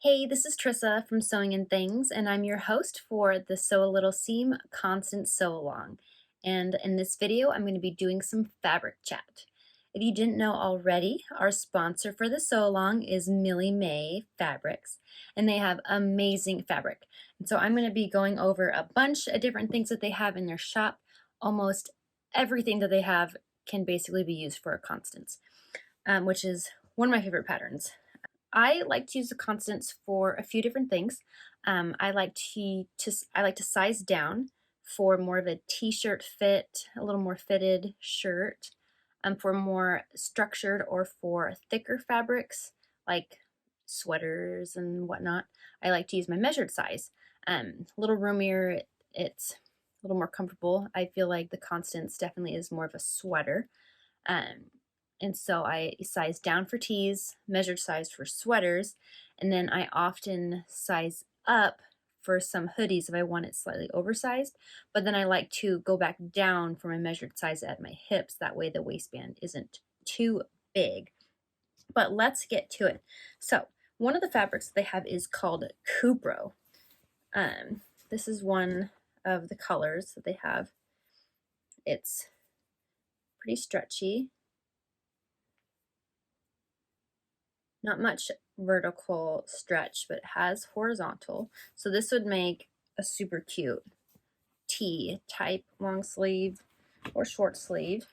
Hey, this is Trissa from Sewing and Things, and I'm your host for the Sew a Little Seam Constant Sew Along. And in this video, I'm going to be doing some fabric chat. If you didn't know already, our sponsor for the sew along is Mily Mae Fabrics, and they have amazing fabric. And so I'm going to be going over a bunch of different things that they have in their shop. Almost everything that they have can basically be used for a Constance, which is one of my favorite patterns. I like to use the Constance for a few different things. I like to size down for more of a t-shirt fit, a little more fitted shirt, for more structured or for thicker fabrics like sweaters and whatnot. I like to use my measured size. A little roomier, it's a little more comfortable. I feel like the Constance definitely is more of a sweater. And so I size down for tees, measured size for sweaters, and then I often size up for some hoodies if I want it slightly oversized. But then I like to go back down for my measured size at my hips. That way the waistband isn't too big. But let's get to it. So one of the fabrics that they have is called Cupro. This is one of the colors that they have. It's pretty stretchy. Not much vertical stretch, but it has horizontal. So this would make a super cute tee type long sleeve or short sleeve.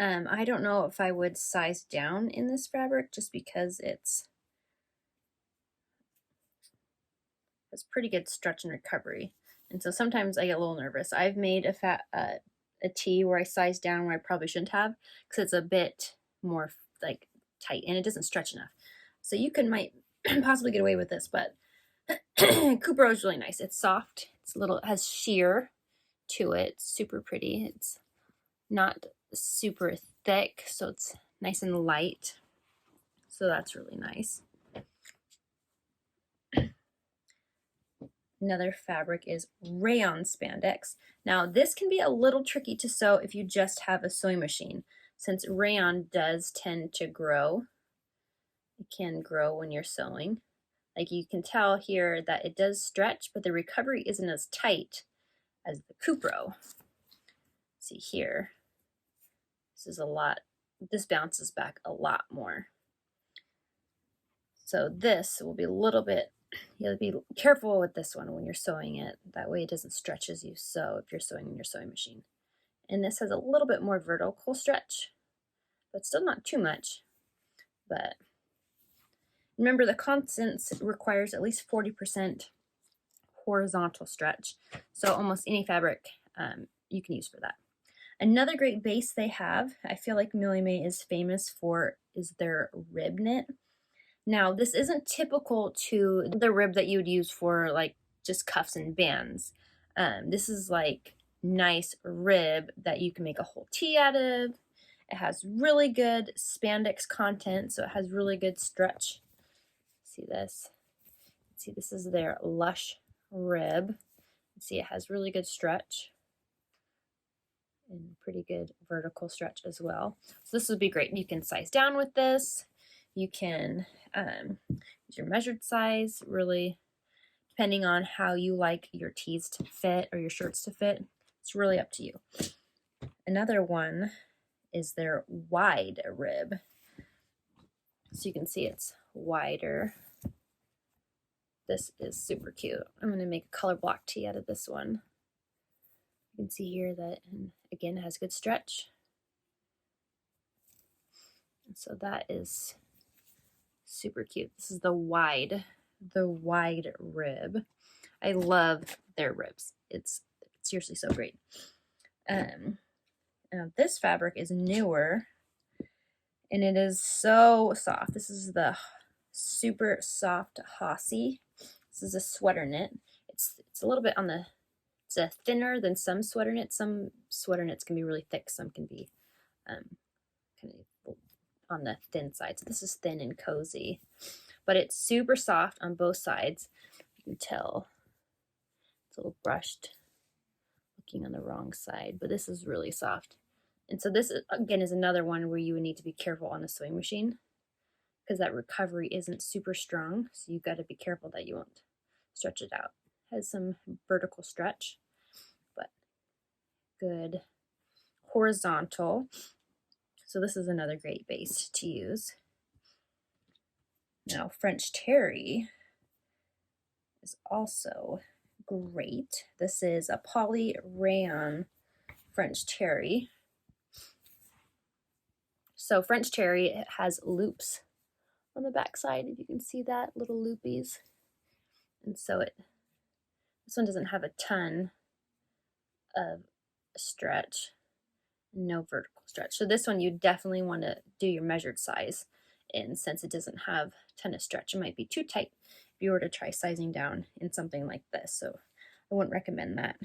I don't know if I would size down in this fabric just because it's pretty good stretch and recovery. And so sometimes I get a little nervous. I've made a tee where I size down where I probably shouldn't have because it's a bit more like tight and it doesn't stretch enough. So you might possibly get away with this, but Cupro is really nice. It's soft. It has sheer to it. It's super pretty. It's not super thick, so it's nice and light. So that's really nice. Another fabric is rayon spandex. Now this can be a little tricky to sew if you just have a sewing machine, since rayon does tend to grow. It can grow when you're sewing. Like you can tell here that it does stretch, but the recovery isn't as tight as the Cupro. See here, this bounces back a lot more. So this will be a little bit, you'll be careful with this one when you're sewing it. That way it doesn't stretch as you sew if you're sewing in your sewing machine. And this has a little bit more vertical stretch, but still not too much. But remember, the Constance requires at least 40% horizontal stretch. So almost any fabric you can use for that. Another great base they have, I feel like Mily Mae is famous for, is their rib knit. Now, this isn't typical to the rib that you would use for like just cuffs and bands. This is like nice rib that you can make a whole tee out of. It has really good spandex content, so it has really good stretch. See this? See, this is their lush rib. See, it has really good stretch and pretty good vertical stretch as well. So this would be great. You can size down with this. You can use your measured size, really, depending on how you like your tees to fit or your shirts to fit. It's really up to you. Another one is their wide rib. So you can see it's wider. This is super cute. I'm going to make a color block tee out of this one. You can see here that, again, it has good stretch. And so that is super cute. This is the wide rib. I love their ribs. It's seriously so great. Now this fabric is newer, and it is so soft. This is the super soft Hossie. This is a sweater knit. It's a little bit on the, it's a thinner than some sweater knits. Some sweater knits can be really thick. Some can be kind of on the thin side. So this is thin and cozy, but it's super soft on both sides. You can tell it's a little brushed, looking on the wrong side, but this is really soft. And so this, again, is another one where you would need to be careful on a sewing machine because that recovery isn't super strong. So you got to be careful that you won't stretch it out. Has some vertical stretch, but good horizontal. So this is another great base to use. Now French terry is also great. This is a poly rayon French terry. So French terry has loops on the back side, if you can see that, little loopies. And so this one doesn't have a ton of stretch, no vertical stretch. So this one you definitely want to do your measured size in, since it doesn't have a ton of stretch. It might be too tight if you were to try sizing down in something like this. So I wouldn't recommend that.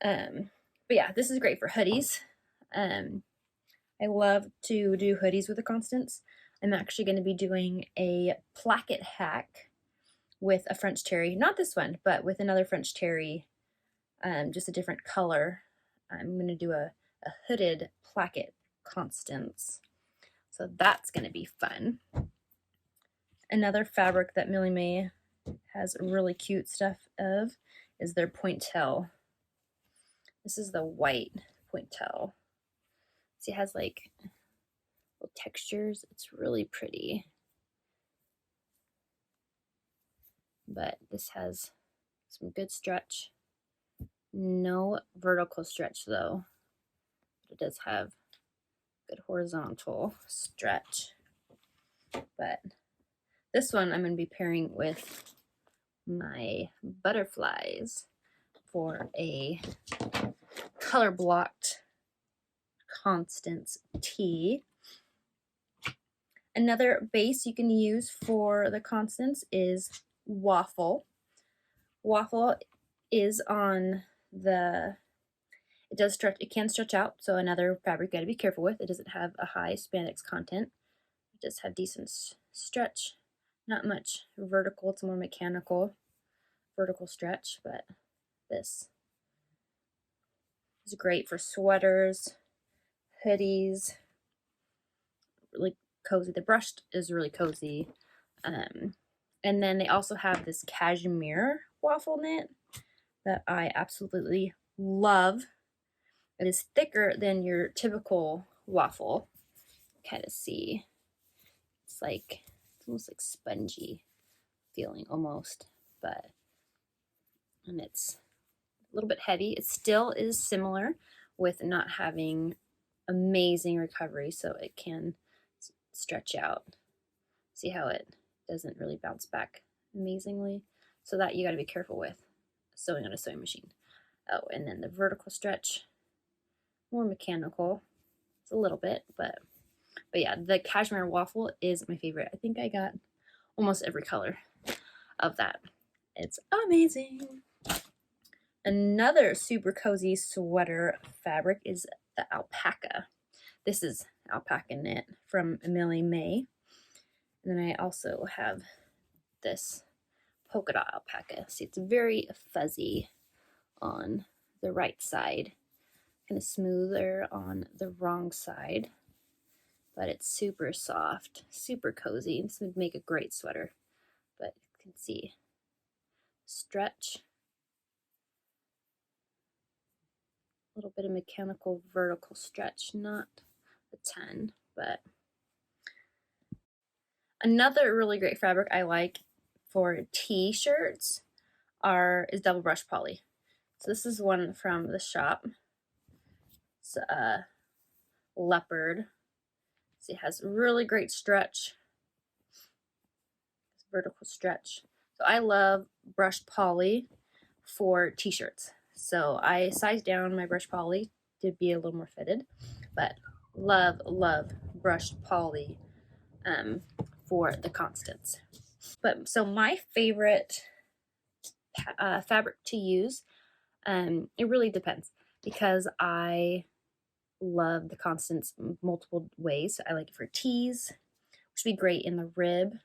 But yeah, this is great for hoodies. I love to do hoodies with the Constance. I'm actually going to be doing a placket hack with a French terry, not this one, but with another French terry, just a different color. I'm going to do a hooded placket Constance. So that's going to be fun. Another fabric that Mily Mae has really cute stuff of is their pointel. This is the white pointel. See, it has like little textures. It's really pretty. But this has some good stretch. No vertical stretch though. But it does have good horizontal stretch. But this one I'm going to be pairing with my butterflies for a color blocked Constance tee. Another base you can use for the Constance is waffle. Waffle is on the, it does stretch, it can stretch out, so another fabric you got to be careful with. It doesn't have a high spandex content. It does have decent stretch, not much vertical, it's more mechanical vertical stretch, but this is great for sweaters, hoodies, really cozy. The brush is really cozy. And then they also have this cashmere waffle knit that I absolutely love. It is thicker than your typical waffle. Kind of see, it's almost like spongy feeling almost, but, and it's a little bit heavy. It still is similar with not having amazing recovery, so it can stretch out. See how it doesn't really bounce back amazingly? So that you got to be careful with sewing on a sewing machine. Oh, and then the vertical stretch, more mechanical. It's a little bit, but yeah, the cashmere waffle is my favorite. I think I got almost every color of that. It's amazing. Another super cozy sweater fabric is the alpaca. This is alpaca knit from Mily Mae. And then I also have this polka dot alpaca. See, it's very fuzzy on the right side, kind of smoother on the wrong side, but it's super soft, super cozy. This would make a great sweater, but you can see stretch, a little bit of mechanical vertical stretch, not a ton, but another really great fabric I like for t-shirts is double brush poly. So this is one from the shop. It's a leopard. See, it has really great stretch, vertical stretch. So I love brush poly for t-shirts. So I sized down my brush poly to be a little more fitted, but love brushed poly for the Constance. But so my favorite fabric to use, it really depends, because I love the Constance multiple ways. I like it for tees, which would be great in the rib.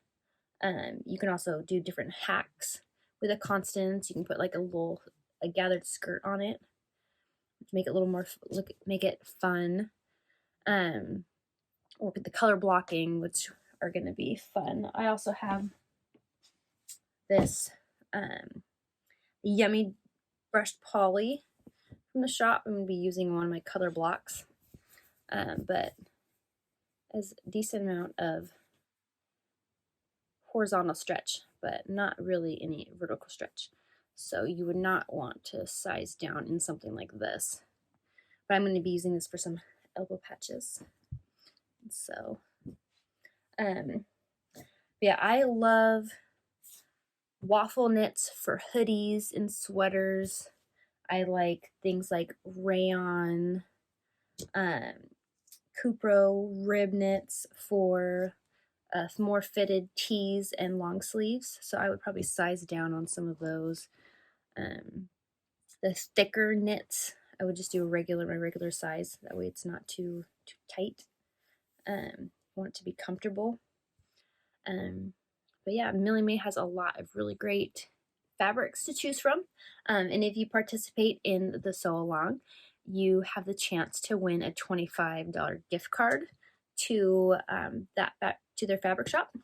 You can also do different hacks with a Constance. You can put like a gathered skirt on it to make it a little more, make it fun. Or with the color blocking, which are going to be fun. I also have this Yummy brushed poly from the shop. I'm going to be using one of my color blocks, but as a decent amount of horizontal stretch, but not really any vertical stretch. So you would not want to size down in something like this. But I'm going to be using this for some elbow patches. So, yeah, I love waffle knits for hoodies and sweaters. I like things like rayon, Cupro rib knits for more fitted tees and long sleeves. So I would probably size down on some of those. The thicker knits, I would just do my regular size. That way it's not too tight. Want it to be comfortable. But yeah, Mily Mae has a lot of really great fabrics to choose from. And if you participate in the sew along, you have the chance to win a $25 gift card to to their fabric shop.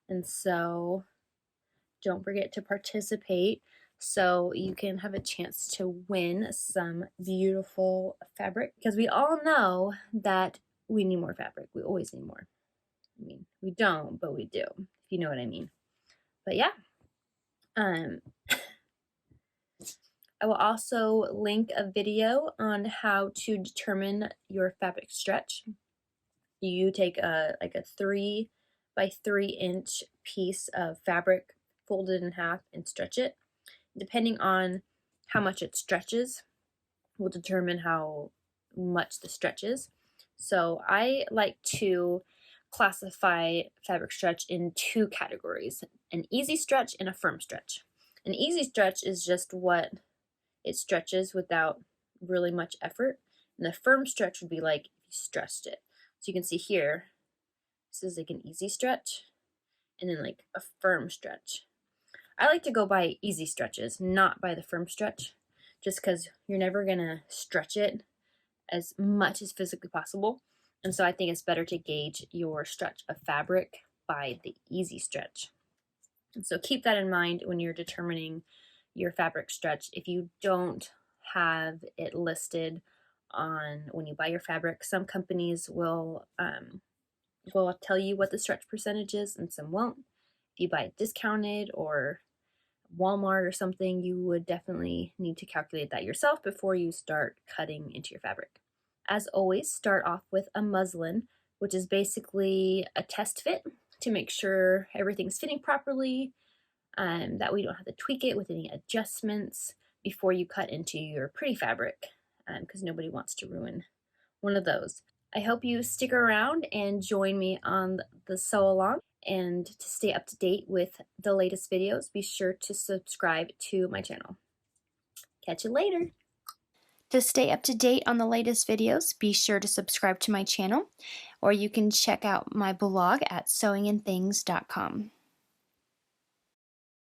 And so don't forget to participate so you can have a chance to win some beautiful fabric, because we all know that we need more fabric. We always need more. I mean, we don't, but we do, if you know what I mean. But yeah, I will also link a video on how to determine your fabric stretch. You take like a 3 by 3 inch piece of fabric, fold it in half, and stretch it. Depending on how much it stretches will determine how much the stretch is. So I like to classify fabric stretch in 2 categories: an easy stretch and a firm stretch. An easy stretch is just what it stretches without really much effort, and the firm stretch would be like if you stretched it. So you can see here, this is like an easy stretch, and then like a firm stretch. I like to go by easy stretches, not by the firm stretch, just because you're never gonna stretch it as much as physically possible. And so I think it's better to gauge your stretch of fabric by the easy stretch. And so keep that in mind when you're determining your fabric stretch. If you don't have it listed on when you buy your fabric, some companies will tell you what the stretch percentage is and some won't. If you buy it discounted or Walmart or something, you would definitely need to calculate that yourself before you start cutting into your fabric. As always, start off with a muslin, which is basically a test fit to make sure everything's fitting properly, that way you don't have to tweak it with any adjustments before you cut into your pretty fabric, because nobody wants to ruin one of those. I hope you stick around and join me on the sew along. And to stay up to date with the latest videos, be sure to subscribe to my channel. Catch you later. To stay up to date on the latest videos, be sure to subscribe to my channel, or you can check out my blog at sewingandthings.com.